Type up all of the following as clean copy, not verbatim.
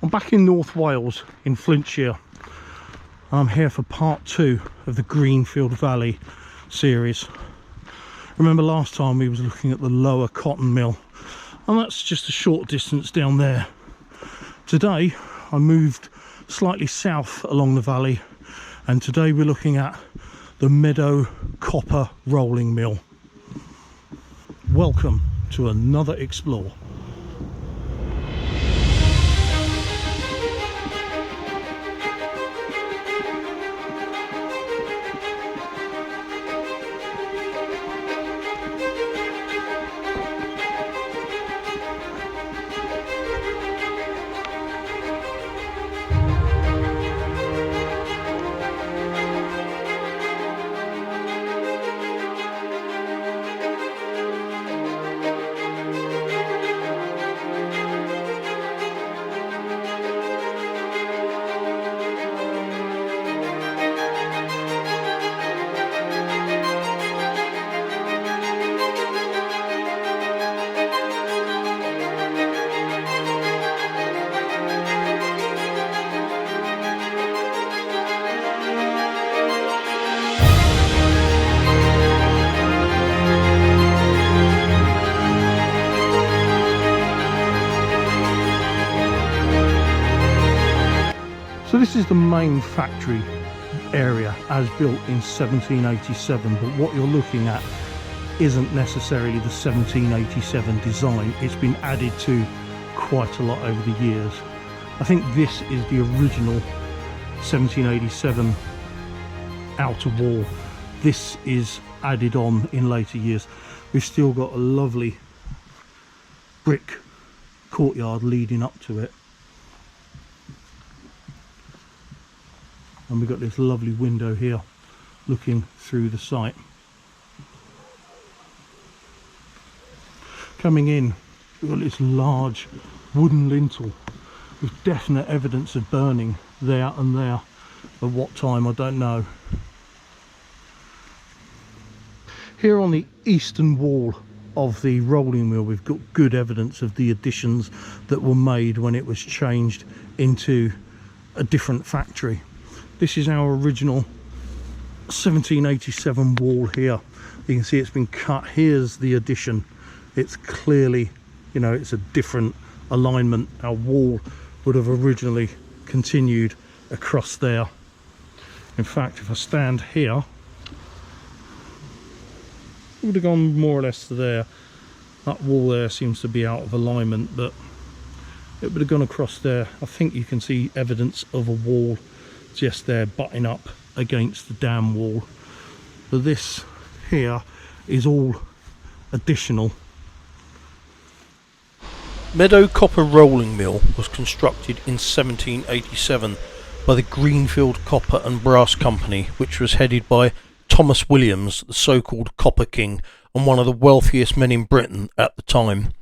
I'm back in North Wales in Flintshire, and I'm here for part 2 of the Greenfield Valley series. Remember last time we was looking at the lower cotton mill, and that's just a short distance down there. Today I moved slightly south along the valley, and today we're looking at the Meadow Copper Rolling Mill. Welcome to another explore. So this is the main factory area as built in 1787, but what you're looking at isn't necessarily the 1787 design. It's been added to quite a lot over the years. I think this is the original 1787 outer wall. This is added on in later years. We've still got a lovely brick courtyard leading up to it. And we've got this lovely window here looking through the site. Coming in, we've got this large wooden lintel with definite evidence of burning there and there. At what time, I don't know. Here on the eastern wall of the rolling mill, we've got good evidence of the additions that were made when it was changed into a different factory. This is our original 1787 wall here. You can see it's been cut. Here's the addition. It's clearly, you know, it's a different alignment. Our wall would have originally continued across there. In fact, if I stand here, it would have gone more or less to there. That wall there seems to be out of alignment, but it would have gone across there. I think you can see evidence of a wall just there butting up against the dam wall. So this here is all additional. Meadow Copper Rolling Mill was constructed in 1787 by the Greenfield Copper and Brass Company, which was headed by Thomas Williams, the so-called Copper King and one of the wealthiest men in Britain at the time.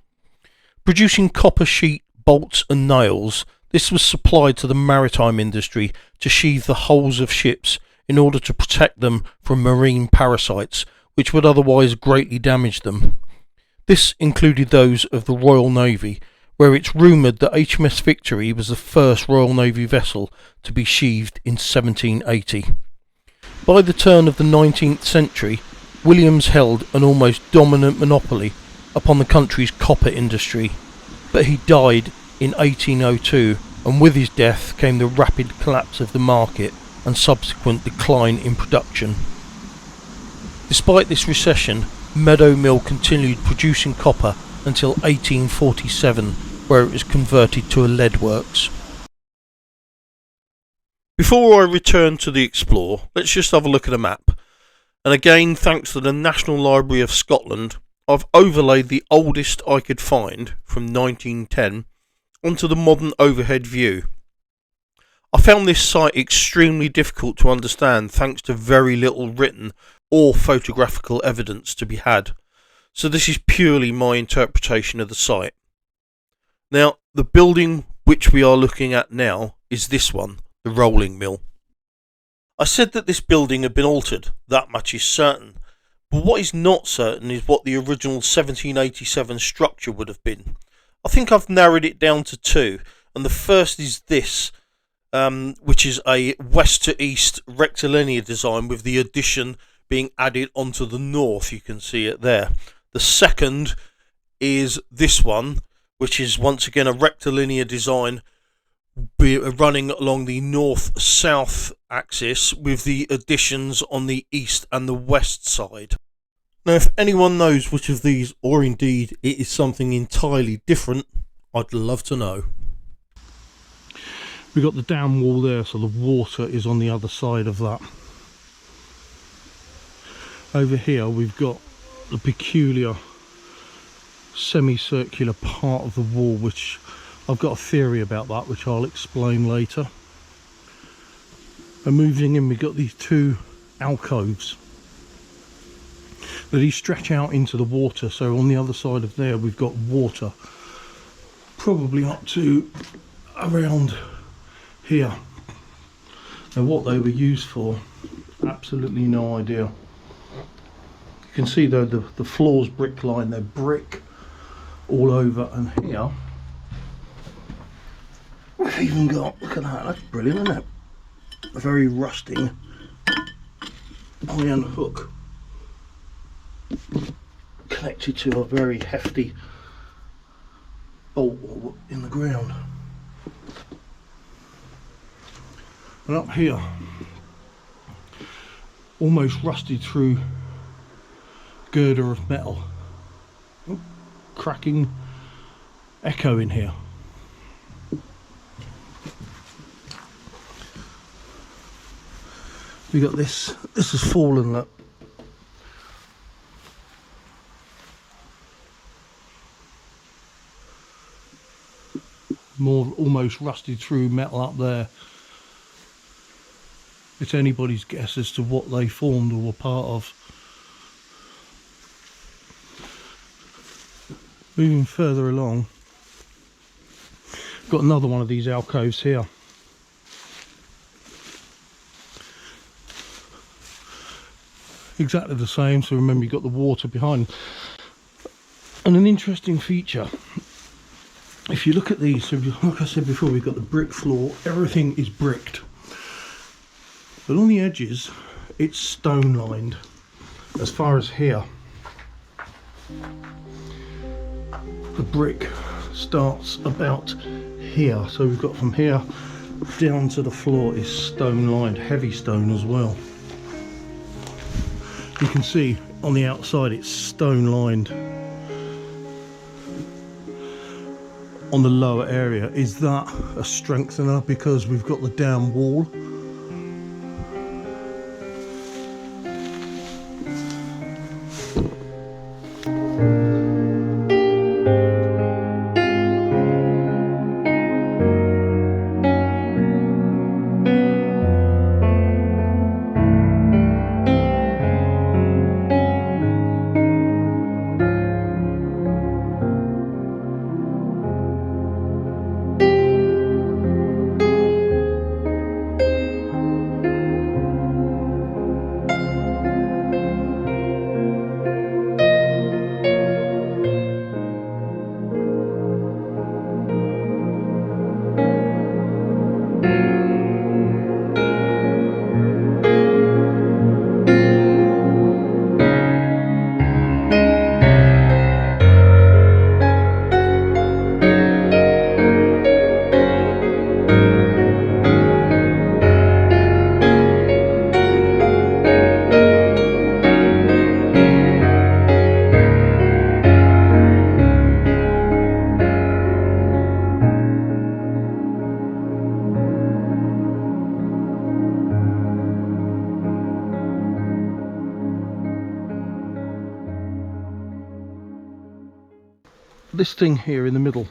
Producing copper sheet, bolts and nails, this was supplied to the maritime industry to sheathe the hulls of ships in order to protect them from marine parasites, which would otherwise greatly damage them. This included those of the Royal Navy, where it's rumoured that HMS Victory was the first Royal Navy vessel to be sheathed in 1780. By the turn of the 19th century, Williams held an almost dominant monopoly upon the country's copper industry, but he died in 1802, and with his death came the rapid collapse of the market and subsequent decline in production. Despite this recession, Meadow Mill continued producing copper until 1847, where it was converted to a lead works. Before I return to the explore, let's just have a look at a map. And again, thanks to the National Library of Scotland, I've overlaid the oldest I could find from 1910 onto the modern overhead view. I found this site extremely difficult to understand thanks to very little written or photographical evidence to be had, so this is purely my interpretation of the site. Now, the building which we are looking at now is this one, the rolling mill. I said that this building had been altered, that much is certain, but what is not certain is what the original 1787 structure would have been. I think I've narrowed it down to two, and the first is this, which is a west to east rectilinear design with the addition being added onto the north. You can see it there. The second is this one, which is once again a rectilinear design running along the north-south axis with the additions on the east and the west side. Now, if anyone knows which of these, or indeed it is something entirely different, I'd love to know. We've got the dam wall there, so the water is on the other side of that. Over here we've got the peculiar semicircular part of the wall, which I've got a theory about that, which I'll explain later. And moving in, we've got these two alcoves. Now these stretch out into the water, so on the other side of there we've got water, probably up to around here. Now what they were used for, absolutely no idea. You can see though the floor's brick lined, they're brick all over, and here we've even got, look at that, that's brilliant, isn't it? A very rusting iron hook connected to a very hefty bolt in the ground. And up here, almost rusted through girder of metal. Oh, cracking echo in here. We got this has fallen, look. More almost rusted through metal up there. It's anybody's guess as to what they formed or were part of. Moving further along, got another one of these alcoves here. Exactly the same, so remember you've got the water behind. And an interesting feature, if you look at these, so like I said before, we've got the brick floor, everything is bricked. But on the edges, it's stone lined, as far as here. The brick starts about here, so we've got from here down to the floor is stone lined, heavy stone as well. You can see on the outside it's stone lined. On the lower area, is that a strengthener because we've got the down wall? This thing here in the middle,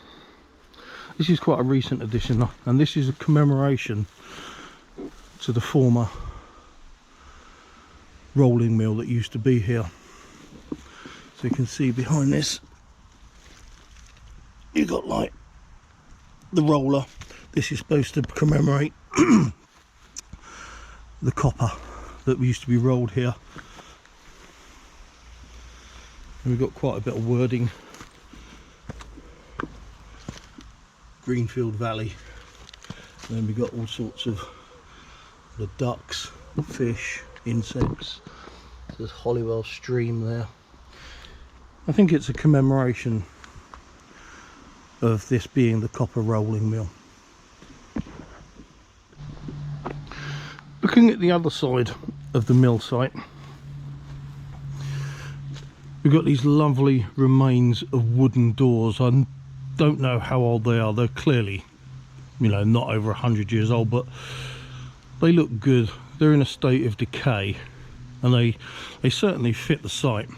this is quite a recent addition, and this is a commemoration to the former rolling mill that used to be here. So you can see behind this you've got like the roller. This is supposed to commemorate the copper that used to be rolled here, and we've got quite a bit of wording Greenfield Valley. And then we've got all sorts of the ducks, fish, insects. There's Hollywell stream there. I think it's a commemoration of this being the copper rolling mill. Looking at the other side of the mill site, we've got these lovely remains of wooden doors. I don't know how old they are. They're clearly, you know, not over 100 years old, but they look good. They're in a state of decay, and they certainly fit the site.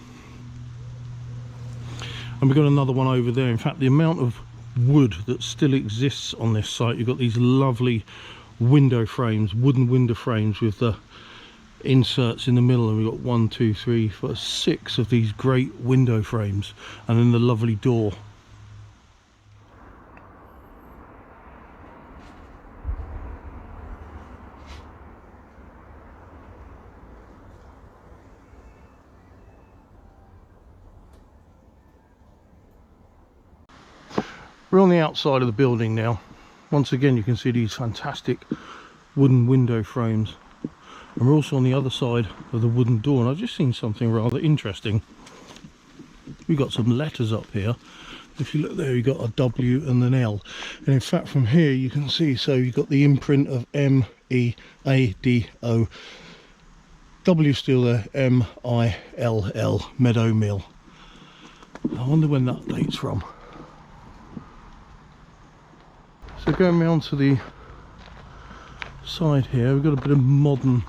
And we've got another one over there. In fact, the amount of wood that still exists on this site, you've got these lovely window frames, wooden window frames with the inserts in the middle, and we've got 1, 2, 3, 4, 6 of these great window frames, and then the lovely door. We're on the outside of the building now. Once again, you can see these fantastic wooden window frames, and we're also on the other side of the wooden door. And I've just seen something rather interesting. We've got some letters up here. If you look there, you've got a W and an L, and in fact from here you can see, so you've got the imprint of M-E-A-D-O, W still there, M-I-L-L, Meadow Mill. I wonder when that dates from. So going round to the side here, we've got a bit of modern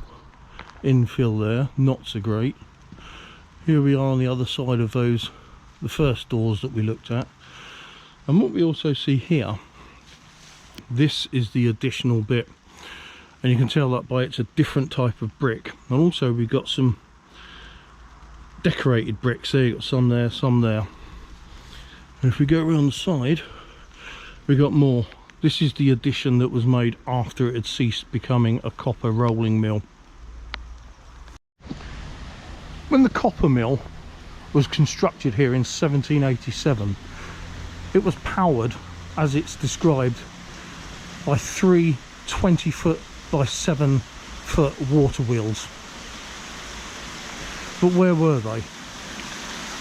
infill there, not so great. Here we are on the other side of those, the first doors that we looked at. And what we also see here, this is the additional bit, and you can tell that by it's a different type of brick. And also we've got some decorated bricks there, you've got some there, some there. And if we go around the side, we've got more. This is the addition that was made after it had ceased becoming a copper rolling mill. When the copper mill was constructed here in 1787, it was powered, as it's described, by 3 20-foot by 7-foot water wheels. But where were they?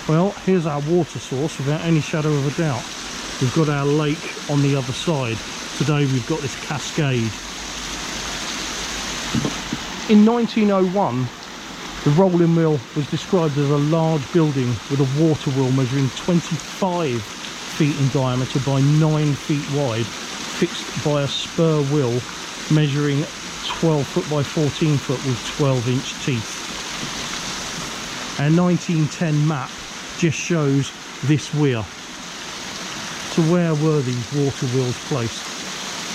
Well, here's our water source without any shadow of a doubt. We've got our lake on the other side. Today we've got this cascade. In 1901, the rolling mill was described as a large building with a water wheel measuring 25 feet in diameter by 9 feet wide, fixed by a spur wheel measuring 12 foot by 14 foot with 12-inch teeth. Our 1910 map just shows this weir. So where were these water wheels placed?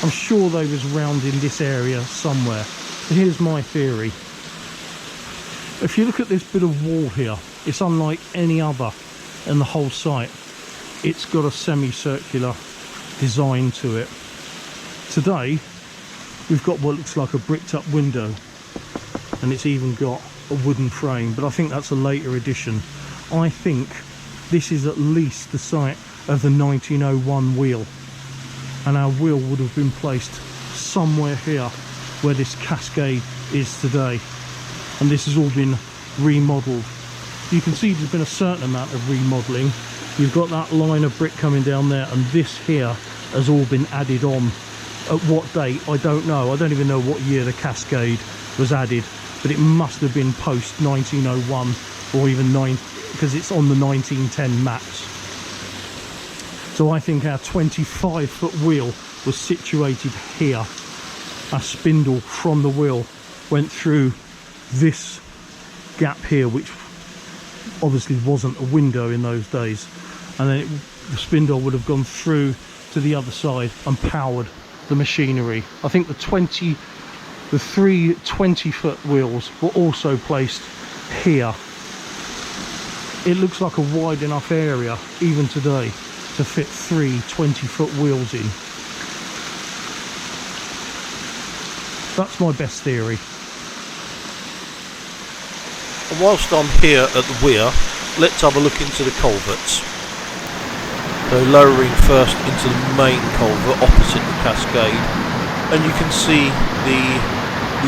I'm sure they was round in this area somewhere. But here's my theory. If you look at this bit of wall here, it's unlike any other in the whole site. It's got a semicircular design to it. Today, we've got what looks like a bricked up window, and it's even got a wooden frame, but I think that's a later addition. I think this is at least the site of the 1901 wheel, and our wheel would have been placed somewhere here where this cascade is today, and this has all been remodeled. You can see there's been a certain amount of remodeling. You've got that line of brick coming down there, and this here has all been added on. At what date, I don't know. I don't even know what year the cascade was added, but it must have been post 1901 or even because it's on the 1910 maps. So I think our 25-foot wheel was situated here. Our spindle from the wheel went through this gap here, which obviously wasn't a window in those days, and then the spindle would have gone through to the other side and powered the machinery. I think the 3 20-foot wheels were also placed here. It looks like a wide enough area even today to fit 3 20-foot wheels in. That's my best theory. And whilst I'm here at the weir, let's have a look into the culverts. So lowering first into the main culvert opposite the cascade, and you can see the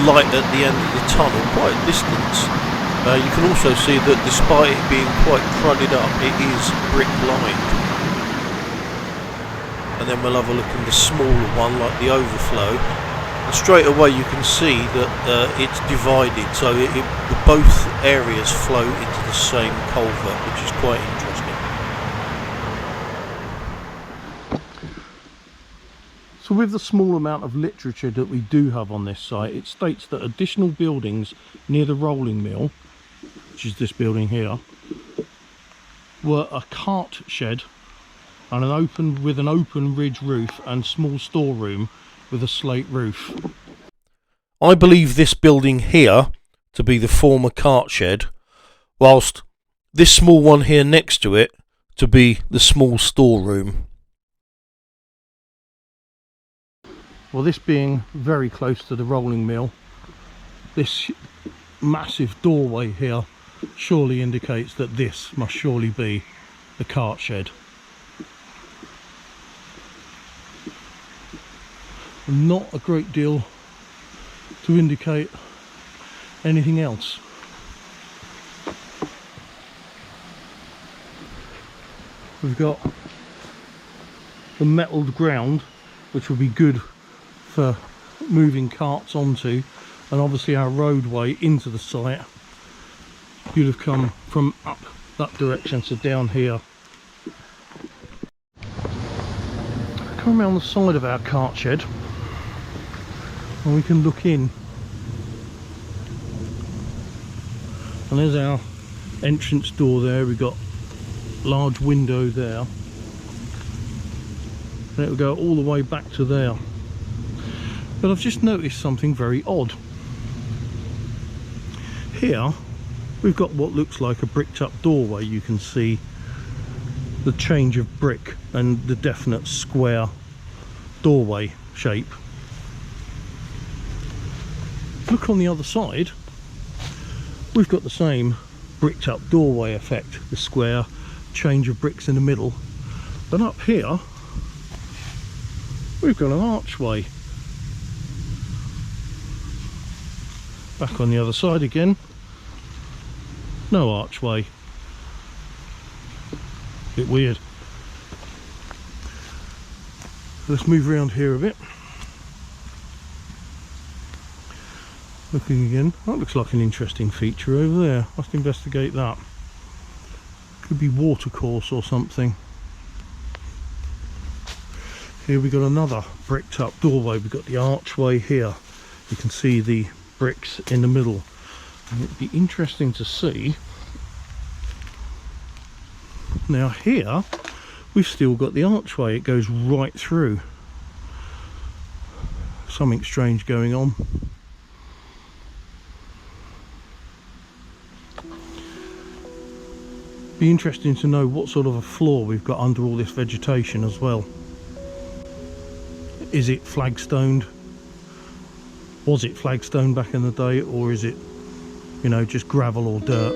light at the end of the tunnel quite a distance. You can also see that despite it being quite crudded up, it is brick lined. And then we'll have a look in the smaller one, like the overflow, and straight away you can see that it's divided, so both areas flow into the same culvert, which is quite interesting. So with the small amount of literature that we do have on this site, it states that additional buildings near the rolling mill, which is this building here, were a cart shed and an open ridge roof and small storeroom with a slate roof. I believe this building here to be the former cart shed, whilst this small one here next to it to be the small storeroom. Well, this being very close to the rolling mill, this massive doorway here surely indicates that this must surely be the cart shed. Not a great deal to indicate anything else. We've got the metalled ground, which will be good for moving carts onto, and obviously our roadway into the site you'd have come from up that direction, so down here. Come around the side of our cart shed and we can look in, and there's our entrance door there. We've got a large window there, and it will go all the way back to there. But I've just noticed something very odd. Here we've got what looks like a bricked up doorway. You can see the change of brick and the definite square doorway shape. Look on the other side, we've got the same bricked up doorway effect, the square change of bricks in the middle, but up here we've got an archway. Back on the other side again, no archway. Bit weird. Let's move around here a bit. Looking again, that looks like an interesting feature over there. Let's investigate that. Could be watercourse or something. Here we got another bricked up doorway. We've got the archway here. You can see the bricks in the middle, and it'd be interesting to see. Now here we've still got the archway, it goes right through. Something strange going on. Be interesting to know what sort of a floor we've got under all this vegetation as well. Is it flagstoned? Was it flagstone back in the day, or is it, you know, just gravel or dirt?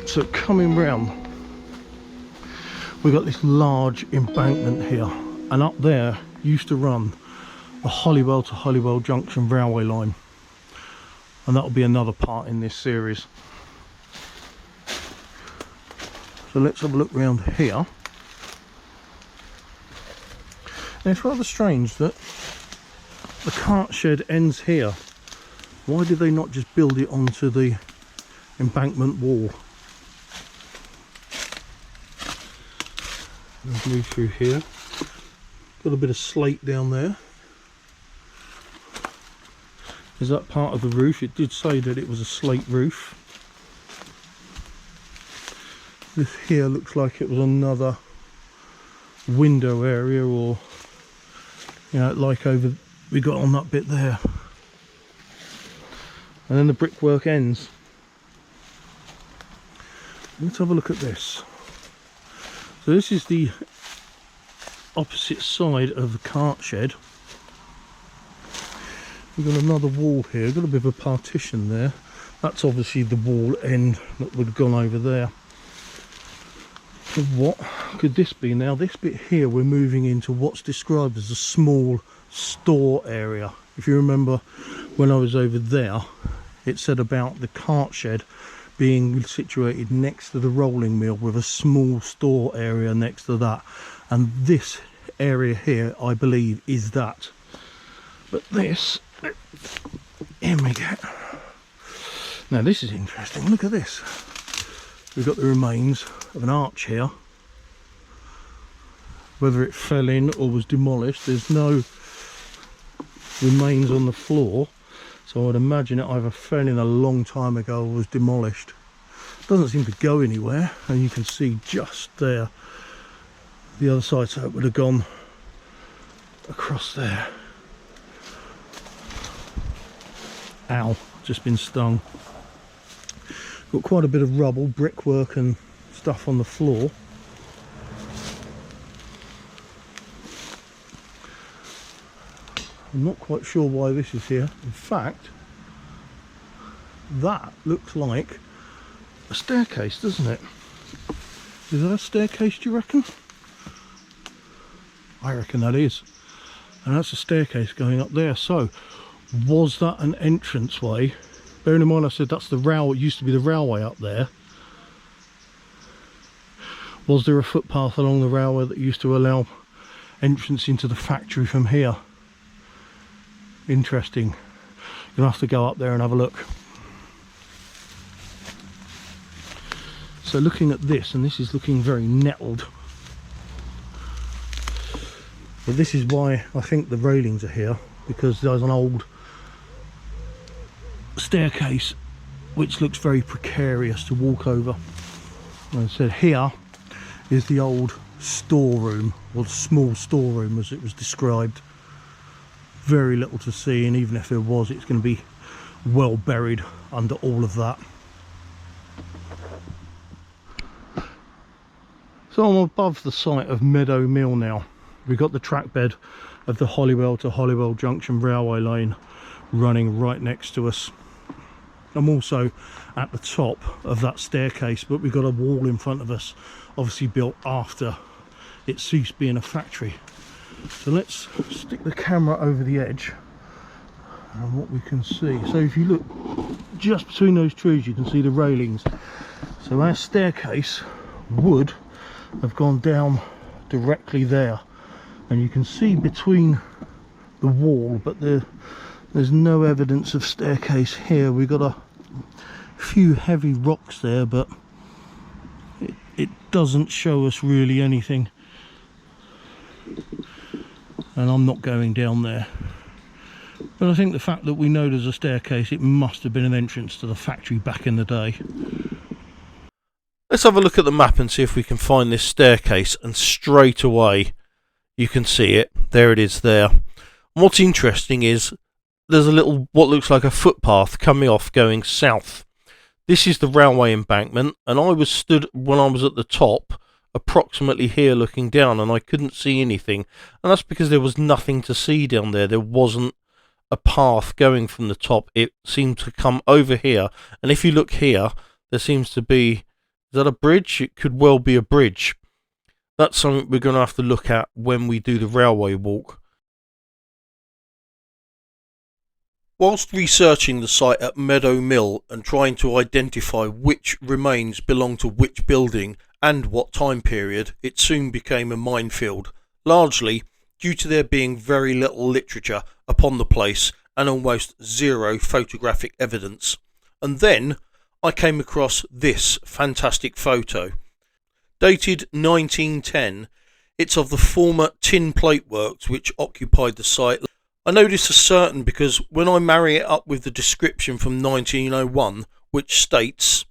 So coming round, we've got this large embankment here, and up there used to run the Holywell to Holywell Junction railway line, and that'll be another part in this series. So let's have a look round here. And it's rather strange that the cart shed ends here. Why did they not just build it onto the embankment wall? Let's move through here. Got a bit of slate down there. Is that part of the roof? It did say that it was a slate roof. This here looks like it was another window area, or, you know, like over we got on that bit there. And then the brickwork ends. Let's have a look at this. So this is the opposite side of the cart shed. We've got another wall here, got a bit of a partition there. That's obviously the wall end that would have gone over there. So what could this be? Now this bit here, we're moving into what's described as a small store area. If you remember when I was over there, it said about the cart shed being situated next to the rolling mill with a small store area next to that. And this area here, I believe, is that. But this, here we go. Now this is interesting, look at this. We've got the remains of an arch here. Whether it fell in or was demolished, there's no remains on the floor. So I would imagine it either fell in a long time ago or was demolished. Doesn't seem to go anywhere, and you can see just there the other side, so it would have gone across there. Ow, just been stung. Got quite a bit of rubble, brickwork and stuff on the floor. I'm not quite sure why this is here. In fact, that looks like a staircase, doesn't it? Is that a staircase, do you reckon? I reckon that is. And that's a staircase going up there. So, was that an entranceway? Bearing in mind I said that's the railway, it used to be the railway up there. Was there a footpath along the railway that used to allow entrance into the factory from here? Interesting. You'll have to go up there and have a look. So looking at this, and this is looking very nettled. But this is why I think the railings are here, because there's an old staircase which looks very precarious to walk over. And I said here is the old storeroom, or the small storeroom as it was described. Very little to see, and even if there was, it's going to be well buried under all of that. So I'm above the site of Meadow Mill now. We've got the track bed of the Holywell to Holywell Junction railway line running right next to us. I'm also at the top of that staircase, but we've got a wall in front of us, obviously built after it ceased being a factory. So let's stick the camera over the edge and what we can see. So if you look just between those trees, you can see the railings. So our staircase would have gone down directly there, and you can see between the wall, but there's no evidence of staircase here. We've got a few heavy rocks there, but it doesn't show us really anything. And I'm not going down there. But I think the fact that we know there's a staircase, it must have been an entrance to the factory back in the day. Let's have a look at the map and see if we can find this staircase, and straight away you can see it. There it is there. And what's interesting is there's a little, what looks like a footpath coming off going south. This is the railway embankment, and I was stood when I was at the top, approximately here looking down, and I couldn't see anything, and that's because there was nothing to see down there. There wasn't a path going from the top. It seemed to come over here, and if you look here, there seems to be, is that a bridge? It could well be a bridge. That's something we're going to have to look at when we do the railway walk. Whilst researching the site at Meadow Mill and trying to identify which remains belong to which building and what time period, it soon became a minefield, largely due to there being very little literature upon the place and almost zero photographic evidence. And then I came across this fantastic photo. Dated 1910, it's of the former tin plate works which occupied the site. I know this is certain because when I marry it up with the description from 1901, which states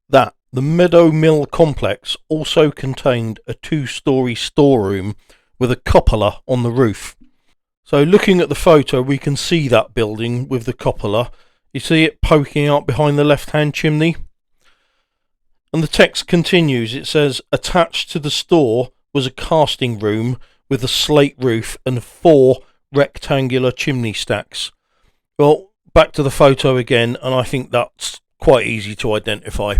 that the Meadow Mill complex also contained a 2-storey storeroom with a cupola on the roof. So looking at the photo, we can see that building with the cupola. You see it poking out behind the left-hand chimney? And the text continues. It says, attached to the store was a casting room with a slate roof and 4 rectangular chimney stacks. Well, back to the photo again, and I think that's quite easy to identify.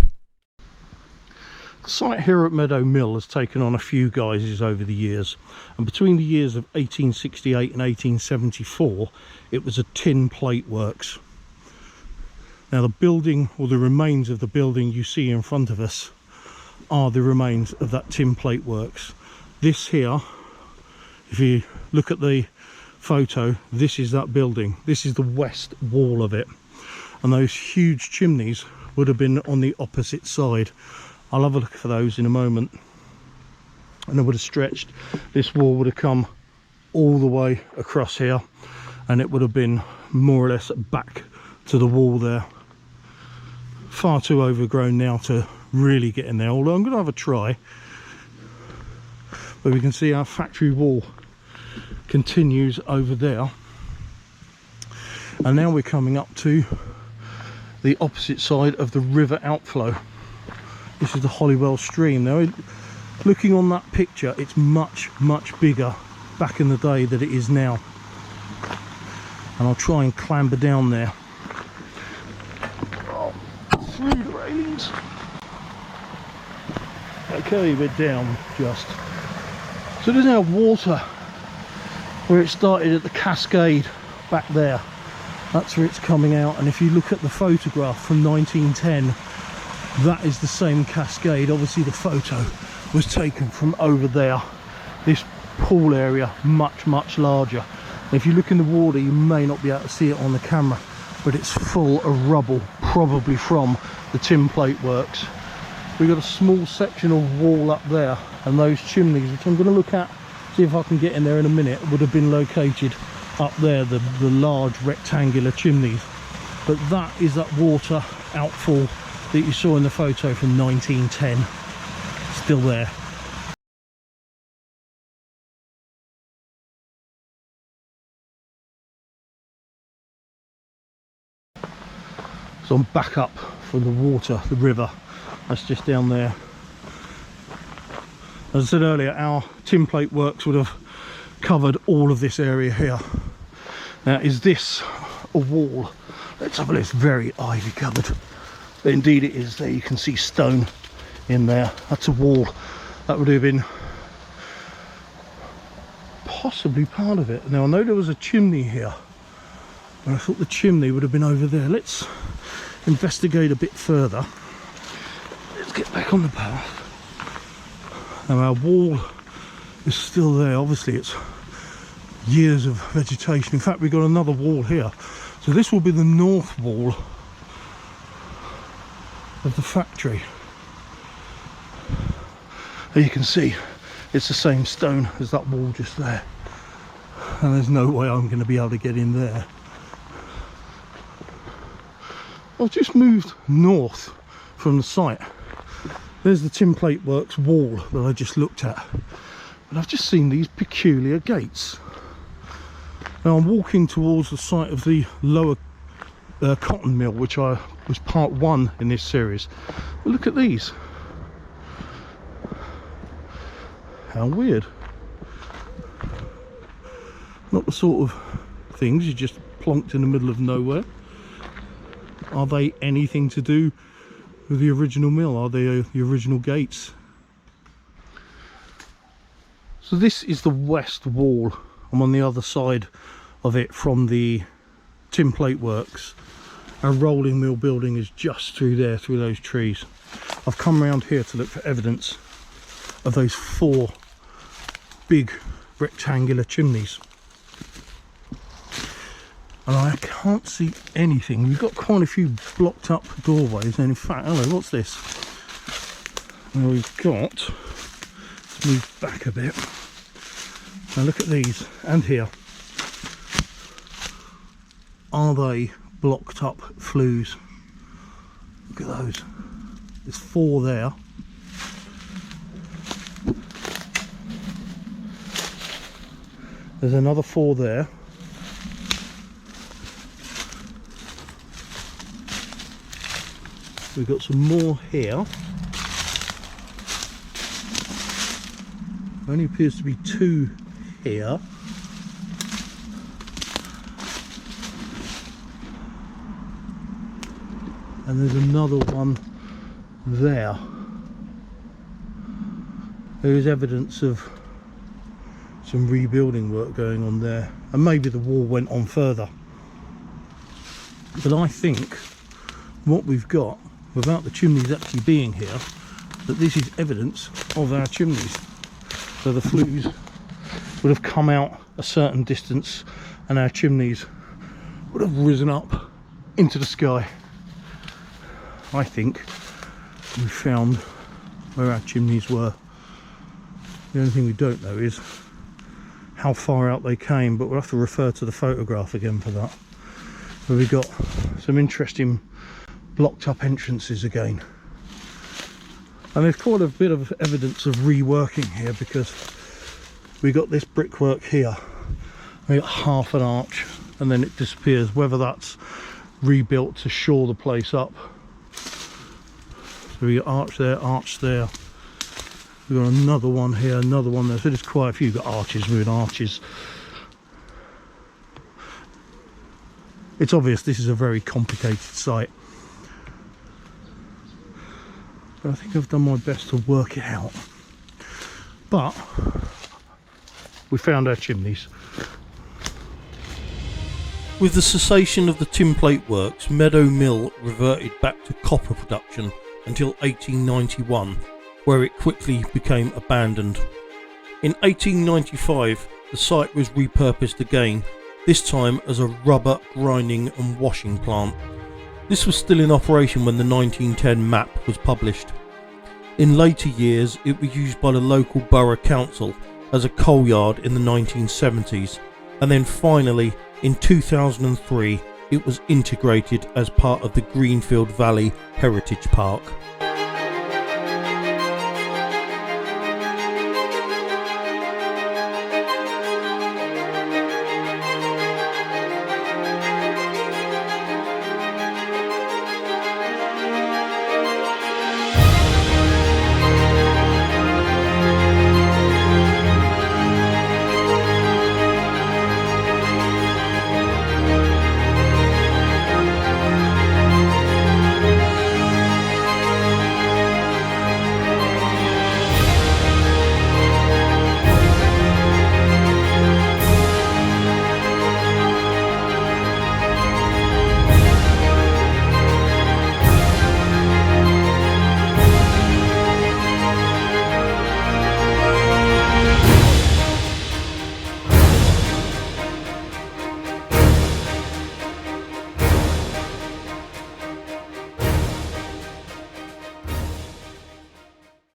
The site here at Meadow Mill has taken on a few guises over the years, and between the years of 1868 and 1874 it was a tin plate works. Now the building, or the remains of the building you see in front of us, are the remains of that tin plate works. This here, if you look at the photo, this is that building. This is the west wall of it, and those huge chimneys would have been on the opposite side. I'll have a look for those in a moment. And it would have stretched, this wall would have come all the way across here, and it would have been more or less back to the wall there. Far too overgrown now to really get in there, although I'm going to have a try. But we can see our factory wall continues over there, and now we're coming up to the opposite side of the river outflow. This is the Holywell stream. Now looking on that picture, it's much bigger back in the day than it is now, and I'll try and clamber down there. Through the railings. Okay, we're down just. So there's now water where it started at the cascade back there. That's where it's coming out, and if you look at the photograph from 1910, that is the same cascade. Obviously the photo was taken from over there. This pool area much larger. And if you look in the water, you may not be able to see it on the camera, but it's full of rubble, probably from the tin plate works. We've got a small section of wall up there, and those chimneys, which I'm going to look at, see if I can get in there in a minute, would have been located up there, the large rectangular chimneys. But that is that water outfall that you saw in the photo from 1910, still there. So I'm back up from the water, the river, that's just down there. As I said earlier, our tin plate works would have covered all of this area here. Now, is this a wall? Let's have a look. It's very ivy covered. Indeed it is. There you can see stone in there. That's a wall. That would have been possibly part of it. Now I know there was a chimney here, but I thought the chimney would have been over there. Let's investigate a bit further. Let's get back on the path. Now our wall is still there. Obviously it's years of vegetation. In fact, we've got another wall here. So this will be the north wall of the factory. There you can see it's the same stone as that wall just there, and there's no way I'm going to be able to get in there. I've just moved north from the site. There's the tin plate works wall that I just looked at, but I've just seen these peculiar gates. Now I'm walking towards the site of the lower cotton mill, which was part 1 in this series. But look at these. How weird. Not the sort of things you just plonked in the middle of nowhere. Are they anything to do with the original mill? Are they the original gates? So this is the west wall. I'm on the other side of it from the tin plate works. Our rolling mill building is just through there, through those trees. I've come around here to look for evidence of those 4 big rectangular chimneys, and I can't see anything. We've got quite a few blocked up doorways, and in fact, hello, what's this? Well, we've got, let's move back a bit. Now look at these, and here. Are they blocked up flues? Look at those. There's 4 there. There's another 4 there. We've got some more here. Only appears to be 2 here. And there's another one there. There is evidence of some rebuilding work going on there, and maybe the wall went on further. But I think what we've got, without the chimneys actually being here, that this is evidence of our chimneys. So the flues would have come out a certain distance and our chimneys would have risen up into the sky. I think we found where our chimneys were. The only thing we don't know is how far out they came, but we'll have to refer to the photograph again for that. But we've got some interesting blocked up entrances again. And there's quite a bit of evidence of reworking here, because we got this brickwork here. We got half an arch and then it disappears, whether that's rebuilt to shore the place up. So we got arch there, we've got another one here, another one there, so there's quite a few. Got arches within arches. It's obvious this is a very complicated site, but I think I've done my best to work it out. But we found our chimneys. With the cessation of the tinplate works, Meadow Mill reverted back to copper production until 1891, where it quickly became abandoned. In 1895, the site was repurposed again, this time as a rubber grinding and washing plant. This was still in operation when the 1910 map was published. In later years, it was used by the local borough council as a coal yard in the 1970s, and then finally in 2003 it was integrated as part of the Greenfield Valley Heritage Park.